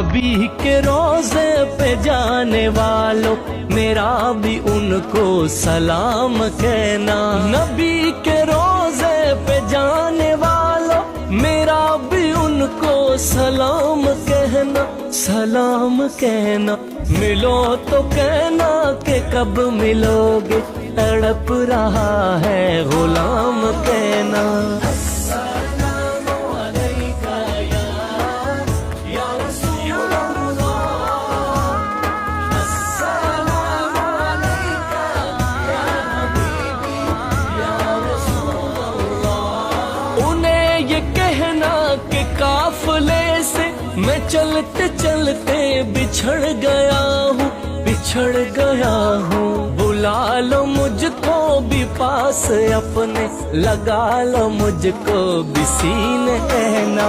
नबी के रोजे पे जाने वालों मेरा भी उनको सलाम कहना। नबी के रोजे पे जाने वालों मेरा भी उनको सलाम कहना, सलाम कहना। मिलो तो कहना कि कब मिलोगे, तड़प रहा है गुलाम कहना। काफले से मैं चलते चलते बिछड़ गया हूँ, बिछड़ गया हूँ। बुला लो मुझको भी पास अपने, लगा लो मुझको भी सीने कहना।